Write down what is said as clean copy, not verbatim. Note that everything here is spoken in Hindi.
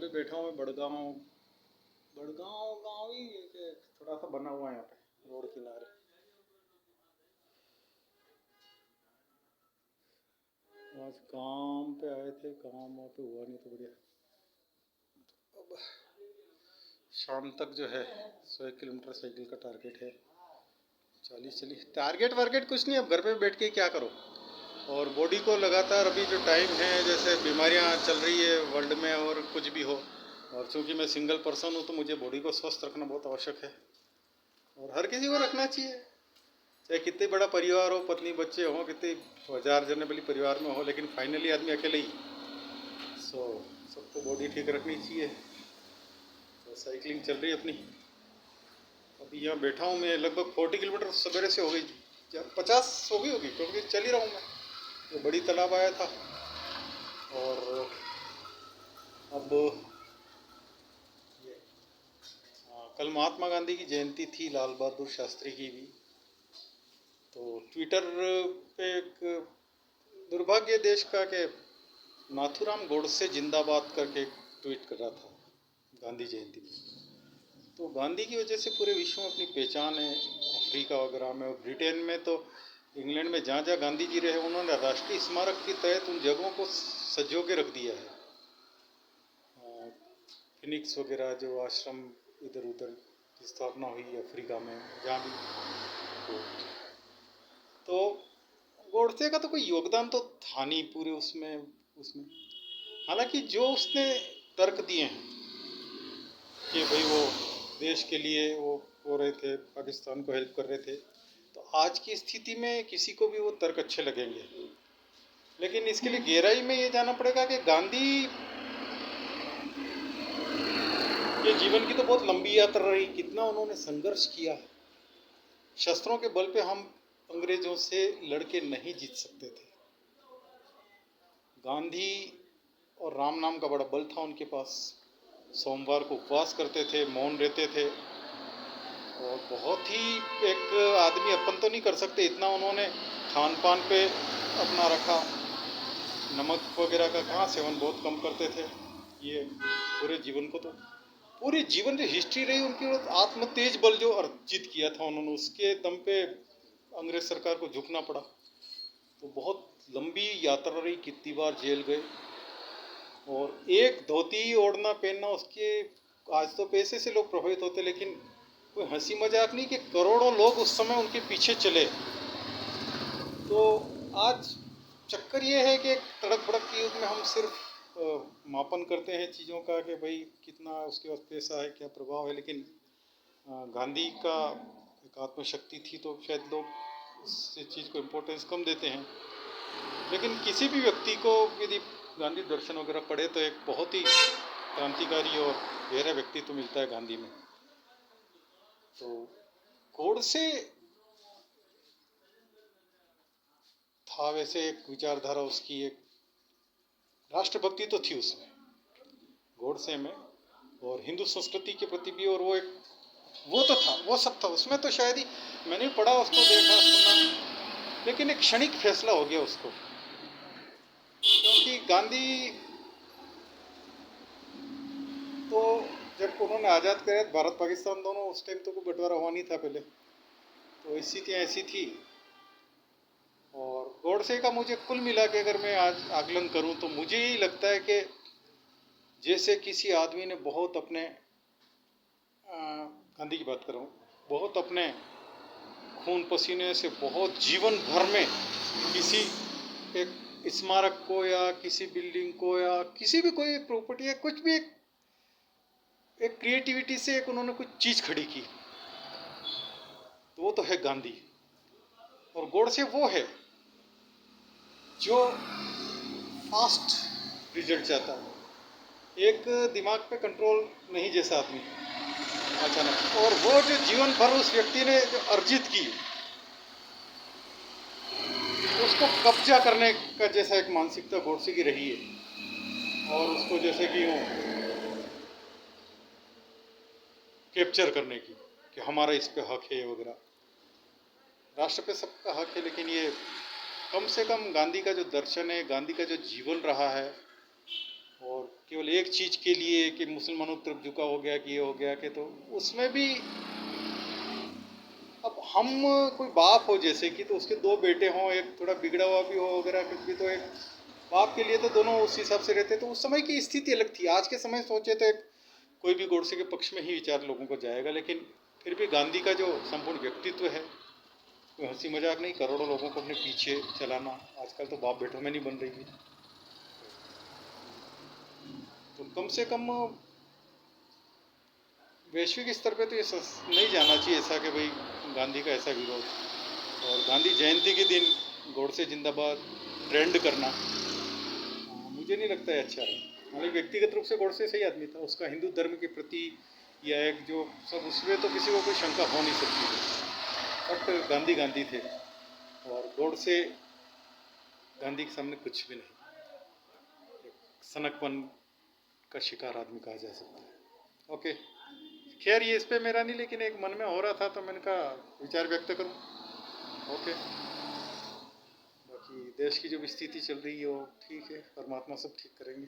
पे बैठा हूँ मैं बड़गांव। बड़गांव गाँव ही है कि थोड़ा सा बना हुआ है यहाँ पे रोड किनारे। आज काम पे आए थे, काम वहाँ पे हुआ नहीं तो बढ़िया। अब शाम तक जो है 100 किलोमीटर साइकिल का टारगेट है। 40 चली टारगेट वारगेट कुछ नहीं, अब घर पे बैठ के क्या करो। और बॉडी को लगातार अभी जो टाइम है, जैसे बीमारियां चल रही है वर्ल्ड में और कुछ भी हो, और चूंकि मैं सिंगल पर्सन हूँ तो मुझे बॉडी को स्वस्थ रखना बहुत आवश्यक है और हर किसी को रखना चाहिए। चाहे कितने बड़ा परिवार हो, पत्नी बच्चे हो, कितने 1000 जने वाली परिवार में हो, लेकिन फाइनली आदमी अकेले ही। सो सबको बॉडी ठीक रखनी चाहिए। तो साइकिलिंग चल रही है अपनी। अभी यहाँ बैठा हूँ मैं, लगभग 40 किलोमीटर सवेरे से हो गई, 50 हो गई होगी, क्योंकि चल ही रहा हूँ मैं। तो बड़ी तालाब आया था और अब कल महात्मा गांधी की जयंती थी, लाल बहादुर शास्त्री की भी। तो ट्विटर पे एक दुर्भाग्य देश का कि नाथूराम गोडसे जिंदाबाद करके ट्वीट कर रहा था गांधी जयंती में। तो गांधी की वजह से पूरे विश्व में अपनी पहचान है, अफ्रीका वगैरह में और ब्रिटेन में। तो इंग्लैंड में जहाँ जहाँ गांधी जी रहे, उन्होंने राष्ट्रीय स्मारक के तहत उन जगहों को सजो के रख दिया है। फिनिक्स वगैरह जो आश्रम इधर उधर की स्थापना हुई अफ्रीका में, जहाँ भी। तो गोडसे का तो कोई योगदान तो था नहीं पूरे उसमें उसमें हालांकि जो उसने तर्क दिए हैं कि भाई वो देश के लिए वो हो रहे थे, पाकिस्तान को हेल्प कर रहे थे, तो आज की स्थिति में किसी को भी वो तर्क अच्छे लगेंगे। लेकिन इसके लिए गहराई में ये जानना पड़ेगा कि गांधी के जीवन की तो बहुत लंबी यात्रा रही, कितना उन्होंने संघर्ष किया। शस्त्रों के बल पे हम अंग्रेजों से लड़के नहीं जीत सकते थे। गांधी और राम नाम का बड़ा बल था उनके पास। सोमवार को उपवास करते थे, मौन रहते थे, और बहुत ही एक आदमी अपन तो नहीं कर सकते इतना उन्होंने खान पान पे अपना रखा। नमक वगैरह का कहाँ सेवन, बहुत कम करते थे। ये पूरे जीवन को तो पूरी जीवन जो हिस्ट्री रही उनकी, आत्म तेज बल जो अर्जित किया था उन्होंने, उसके दम पे अंग्रेज सरकार को झुकना पड़ा। तो बहुत लंबी यात्रा रही, कितनी बार जेल गए। और एक धोती ओढ़ना पहनना उसके, आज तो पैसे से लोग प्रभावित होते, लेकिन कोई हंसी मजाक नहीं कि करोड़ों लोग उस समय उनके पीछे चले। तो आज चक्कर ये है कि तड़क भड़क के युग में हम सिर्फ मापन करते हैं चीज़ों का कि भाई कितना उसके पास पैसा है, क्या प्रभाव है, लेकिन गांधी का एक आत्मशक्ति थी तो शायद लोग इस चीज़ को इम्पोर्टेंस कम देते हैं। लेकिन किसी भी व्यक्ति को यदि गांधी दर्शन वगैरह पढ़े तो एक बहुत ही क्रांतिकारी और गहरा व्यक्तित्व मिलता है गांधी में। तो गोडसे था वैसे एक विचारधारा उसकी, एक राष्ट्रभक्ति तो थी उसमें गोडसे में, और हिंदू संस्कृति के प्रति भी। और वो एक वो तो था, वो सब था उसमें। तो शायद ही मैंने पढ़ा, उसको देखा सुना, लेकिन एक क्षणिक फैसला हो गया उसको, क्योंकि गांधी तो जब उन्होंने आज़ाद कराया भारत पाकिस्तान दोनों, उस टाइम तो कोई बंटवारा हुआ नहीं था पहले, तो स्थितियाँ ऐसी थी। और गोडसे का मुझे कुल मिला के अगर मैं आज आकलन करूं तो मुझे ही लगता है कि जैसे किसी आदमी ने बहुत अपने गांधी की बात कर रहा हूँ, बहुत अपने खून पसीने से बहुत जीवन भर में किसी एक स्मारक को या किसी बिल्डिंग को या किसी भी कोई प्रॉपर्टी या कुछ भी एक क्रिएटिविटी से एक उन्होंने कुछ चीज़ खड़ी की, तो वो तो है गांधी। और गोडसे वो है जो फास्ट रिजल्ट चाहता है, एक दिमाग पे कंट्रोल नहीं जैसा आदमी अचानक। और वो जो जीवन भर उस व्यक्ति ने जो अर्जित की, उसको कब्जा करने का जैसा एक मानसिकता गोडसे की रही है, और उसको जैसे कि कैप्चर करने की कि हमारा इस पे हक है वगैरह। राष्ट्र पे सबका हक है, लेकिन ये कम से कम गांधी का जो दर्शन है, गांधी का जो जीवन रहा है, और केवल केवल एक चीज़ के लिए कि मुसलमानों की तरफ झुका हो गया कि ये हो गया कि, तो उसमें भी अब हम कोई बाप हो जैसे कि, तो उसके दो बेटे हों, एक थोड़ा बिगड़ा हुआ भी हो वगैरह कुछ भी, तो एक बाप के लिए तो दोनों उस हिसाब से रहते। तो उस समय की स्थिति अलग थी। आज के समय सोचे तो एक कोई भी गोडसे के पक्ष में ही विचार लोगों को जाएगा, लेकिन फिर भी गांधी का जो संपूर्ण व्यक्तित्व है, कोई हंसी मजाक नहीं, करोड़ों लोगों को अपने पीछे चलाना आजकल तो बाप बेटों में नहीं बन रही है। तो कम से कम वैश्विक स्तर पे तो ये नहीं जाना चाहिए ऐसा कि भाई गांधी का ऐसा विरोध, और गांधी जयंती के दिन गोडसे जिंदाबाद ट्रेंड करना, मुझे नहीं लगता है अच्छा है। मतलब व्यक्तिगत रूप से गोडसे सही आदमी था, उसका हिंदू धर्म के प्रति या एक जो सब, उसमें तो किसी को कोई शंका हो नहीं सकती है। बट गांधी गांधी थे, और गोडसे गांधी के सामने कुछ भी नहीं, एक सनकपन का शिकार आदमी कहा जा सकता है। ओके, खैर ये इस पे मेरा नहीं, लेकिन एक मन में हो रहा था तो मैंने कहा विचार व्यक्त करूं। ओके, बाकी देश की जो भी स्थिति चल रही है वो ठीक है, परमात्मा सब ठीक करेंगे।